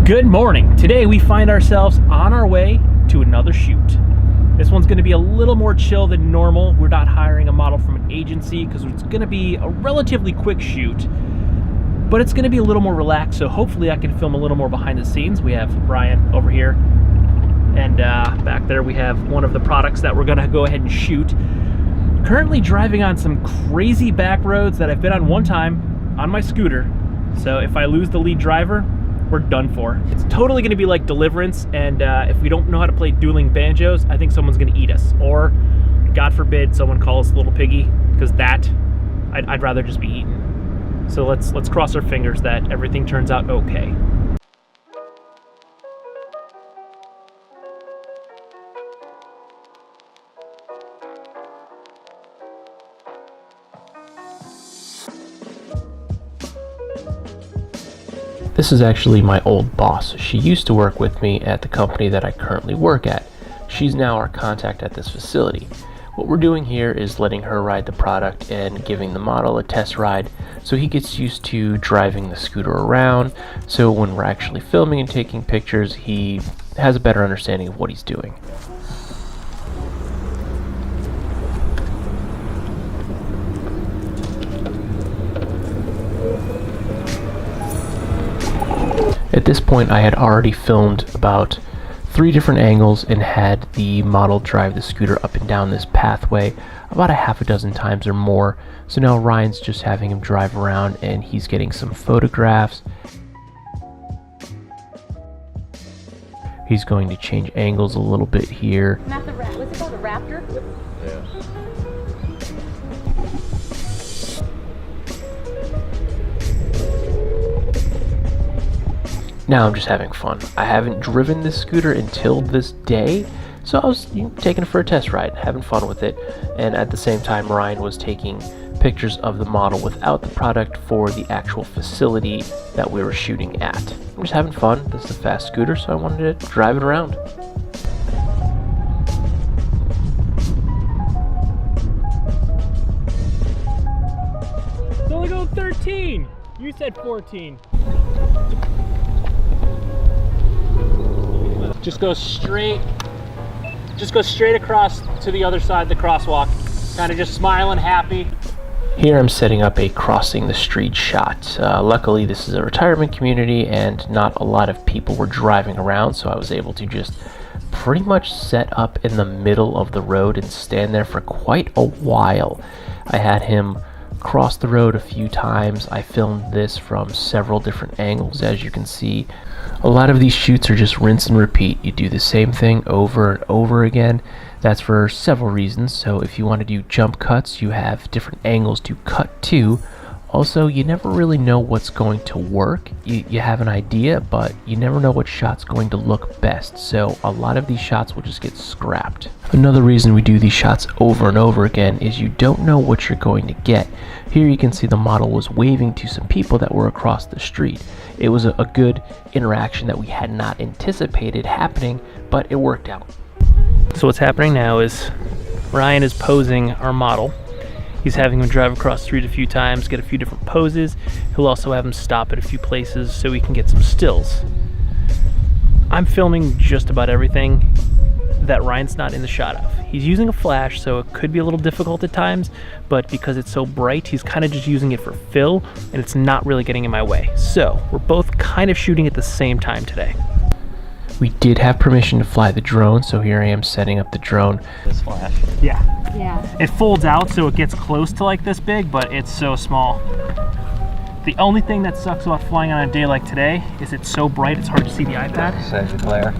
Good morning. Today we find ourselves on our way to another shoot. This one's going to be a little more chill than normal. We're not hiring a model from an agency because it's going to be a relatively quick shoot, but it's going to be a little more relaxed, so hopefully I can film a little more behind the scenes. We have Brian over here, and back there we have one of the products that we're going to go ahead and shoot. Currently driving on some crazy back roads that I've been on one time on my scooter, so if I lose the lead driver, we're done for. It's totally going to be like Deliverance, and if we don't know how to play dueling banjos, I think someone's going to eat us, or God forbid someone calls Little Piggy, because that I'd rather just be eaten. So let's cross our fingers that everything turns out okay. This is actually my old boss. She used to work with me at the company that I currently work at. She's now our contact at this facility. What we're doing here is letting her ride the product and giving the model a test ride so he gets used to driving the scooter around, so when we're actually filming and taking pictures, he has a better understanding of what he's doing. At this point, I had already filmed about 3 different angles and had the model drive the scooter up and down this pathway about a half a dozen times or more. So now Ryan's just having him drive around and he's getting some photographs. He's going to change angles a little bit here. Not the rat. Was it called a raptor? Yeah. Now I'm just having fun. I haven't driven this scooter until this day, so I was taking it for a test ride, having fun with it, and at the same time Ryan was taking pictures of the model without the product for the actual facility that we were shooting at. I'm just having fun. This is a fast scooter, so I wanted to drive it around. It's only going 13! You said 14. Just go straight across to the other side of the crosswalk, kind of just smiling, happy. Here I'm setting up a crossing the street shot. Luckily this is a retirement community and not a lot of people were driving around, so I was able to just pretty much set up in the middle of the road and stand there for quite a while. I had him cross the road a few times. I filmed this from several different angles, as you can see. A lot of these shoots are just rinse and repeat. You do the same thing over and over again. That's for several reasons. So if you want to do jump cuts, you have different angles to cut to. Also, you never really know what's going to work. You have an idea, but you never know what shot's going to look best. So a lot of these shots will just get scrapped. Another reason we do these shots over and over again is you don't know what you're going to get. Here you can see the model was waving to some people that were across the street. It was a good interaction that we had not anticipated happening, but it worked out. So what's happening now is Ryan is posing our model. He's having him drive across the street a few times, get a few different poses. He'll also have him stop at a few places so we can get some stills. I'm filming just about everything that Ryan's not in the shot of. He's using a flash, so it could be a little difficult at times, but because it's so bright, he's kind of just using it for fill, and it's not really getting in my way. So we're both kind of shooting at the same time today. We did have permission to fly the drone, so here I am setting up the drone. This flash. Yeah. Yeah. It folds out so it gets close to like this big, but it's so small. The only thing that sucks about flying on a day like today is it's so bright it's hard to see the iPad. Saves the glare.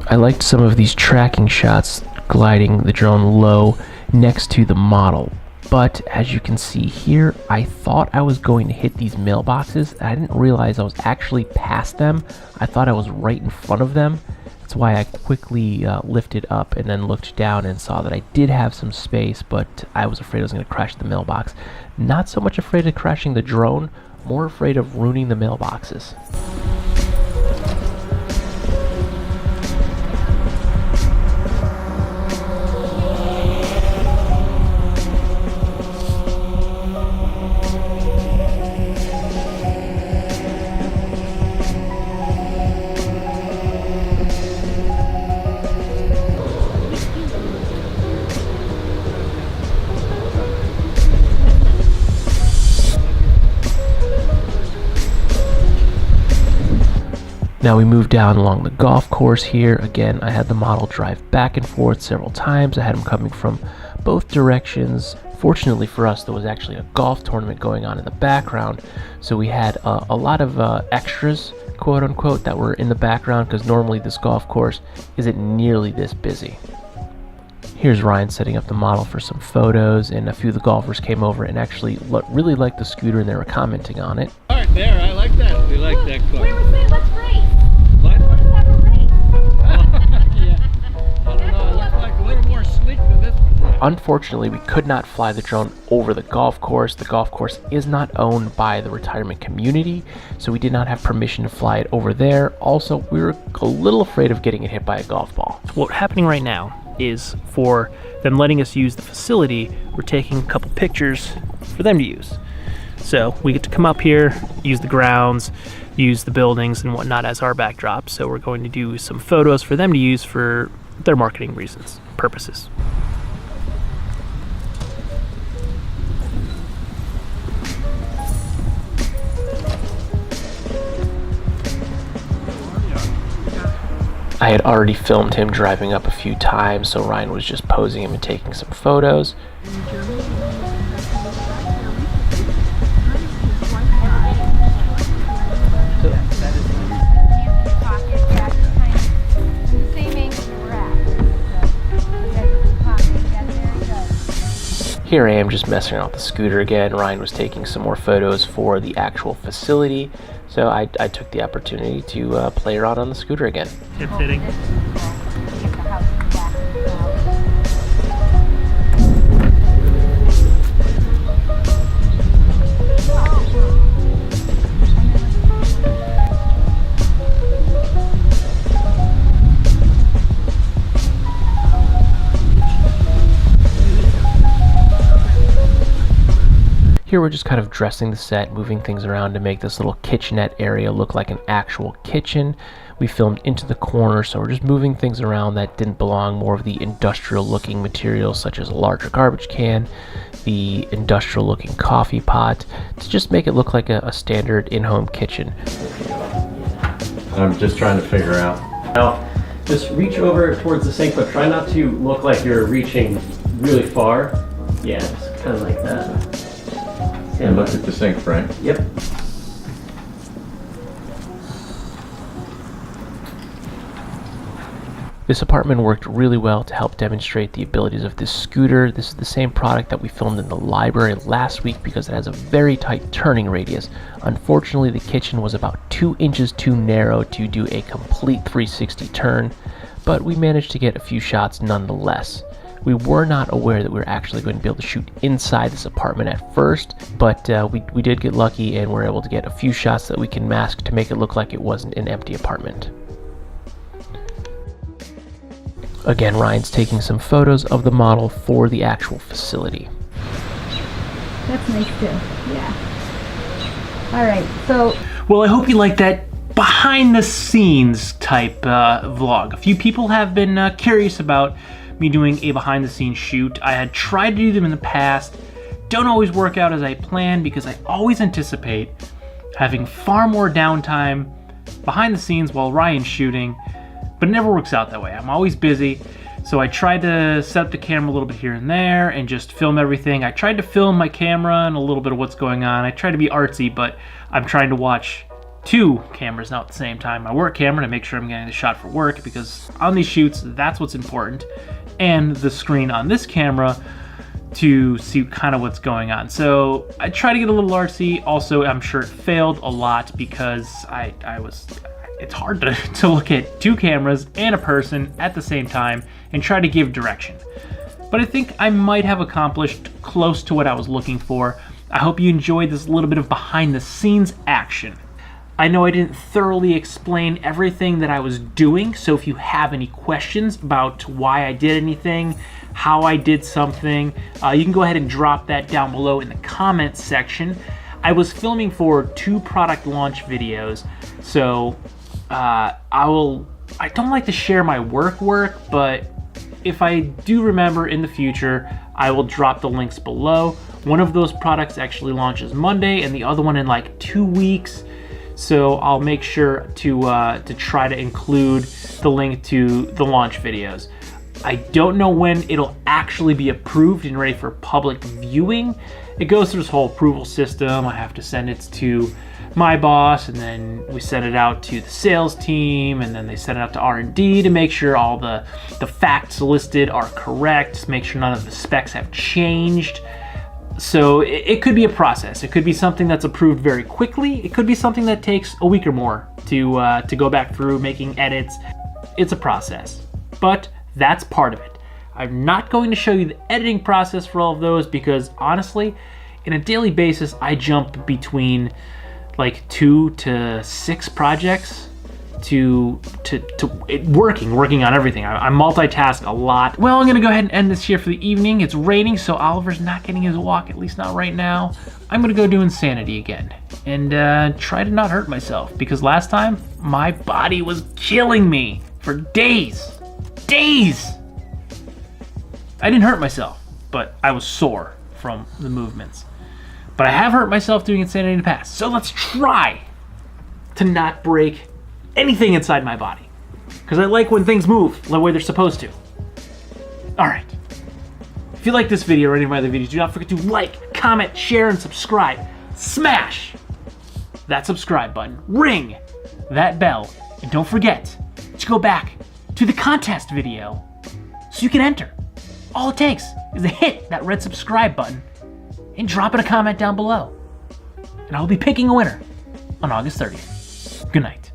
I liked some of these tracking shots, gliding the drone low next to the model. But as you can see here, I thought I was going to hit these mailboxes. I didn't realize I was actually past them. I thought I was right in front of them. That's why I quickly lifted up and then looked down and saw that I did have some space, but I was afraid I was going to crash the mailbox. Not so much afraid of crashing the drone, more afraid of ruining the mailboxes. Now we moved down along the golf course here. Again, I had the model drive back and forth several times. I had him coming from both directions. Fortunately for us, there was actually a golf tournament going on in the background, so we had a lot of extras, quote unquote, that were in the background, because normally this golf course isn't nearly this busy. Here's Ryan setting up the model for some photos, and a few of the golfers came over and actually really liked the scooter, and they were commenting on it. All right, there, I like that. We like that car. We were saying, let's race. What? Let's have a race. Yeah. I don't know, it looks like a little more sleek than this one. Unfortunately, we could not fly the drone over the golf course. The golf course is not owned by the retirement community, so we did not have permission to fly it over there. Also, we were a little afraid of getting it hit by a golf ball. What's happening right now is, for them letting us use the facility, we're taking a couple pictures for them to use. So we get to come up here, use the grounds, use the buildings and whatnot as our backdrop. So we're going to do some photos for them to use for their marketing purposes. I had already filmed him driving up a few times, so Ryan was just posing him and taking some photos. Here I am just messing around with the scooter again. Ryan was taking some more photos for the actual facility, so I took the opportunity to play around on the scooter again. Tip sitting. Here we're just kind of dressing the set, moving things around to make this little kitchenette area look like an actual kitchen. We filmed into the corner, so we're just moving things around that didn't belong, more of the industrial looking materials such as a larger garbage can, the industrial looking coffee pot, to just make it look like a standard in-home kitchen. I'm just trying to figure out. Now, just reach over towards the sink, but try not to look like you're reaching really far. Yeah, just kind of like that. And look at the sink, Frank. Yep. This apartment worked really well to help demonstrate the abilities of this scooter. This is the same product that we filmed in the library last week because it has a very tight turning radius. Unfortunately, the kitchen was about 2 inches too narrow to do a complete 360 turn, but we managed to get a few shots nonetheless. We were not aware that we were actually going to be able to shoot inside this apartment at first, but we did get lucky and were able to get a few shots that we can mask to make it look like it wasn't an empty apartment. Again, Ryan's taking some photos of the model for the actual facility. That's nice too. Yeah. All right. So. Well, I hope you like that behind the scenes type vlog. A few people have been curious about me doing a behind the scenes shoot. I had tried to do them in the past. Don't always work out as I planned because I always anticipate having far more downtime behind the scenes while Ryan's shooting, but it never works out that way. I'm always busy, so I tried to set up the camera a little bit here and there and just film everything. I tried to film my camera and a little bit of what's going on. I tried to be artsy, but I'm trying to watch 2 cameras now at the same time. My work camera to make sure I'm getting the shot for work, because on these shoots, that's what's important, and the screen on this camera to see kind of what's going on. So I try to get a little artsy. Also, I'm sure it failed a lot because it's hard to look at 2 cameras and a person at the same time and try to give direction. But I think I might have accomplished close to what I was looking for. I hope you enjoyed this little bit of behind the scenes action. I know I didn't thoroughly explain everything that I was doing, so if you have any questions about why I did anything, how I did something, you can go ahead and drop that down below in the comments section. I was filming for 2 product launch videos, so I don't like to share my work, but if I do remember in the future, I will drop the links below. One of those products actually launches Monday, and the other one in like 2 weeks. So I'll make sure to try to include the link to the launch videos. I don't know when it'll actually be approved and ready for public viewing. It goes through this whole approval system. I have to send it to my boss, and then we send it out to the sales team, and then they send it out to R&D to make sure all the facts listed are correct, make sure none of the specs have changed. So it could be a process. It could be something that's approved very quickly. It could be something that takes a week or more to go back through making edits. It's a process, but that's part of it. I'm not going to show you the editing process for all of those because honestly, in a daily basis, I jump between like 2 to 6 projects to working on everything. I multitask a lot. Well, I'm gonna go ahead and end this here for the evening. It's raining, so Oliver's not getting his walk, at least not right now. I'm gonna go do Insanity again and try to not hurt myself because last time my body was killing me for days. I didn't hurt myself, but I was sore from the movements. But I have hurt myself doing Insanity in the past, so let's try to not break anything inside my body. Because I like when things move the way they're supposed to. Alright. If you like this video or any of my other videos, do not forget to like, comment, share, and subscribe. Smash that subscribe button. Ring that bell. And don't forget to go back to the contest video so you can enter. All it takes is to hit that red subscribe button and drop in a comment down below. And I'll be picking a winner on August 30th. Good night.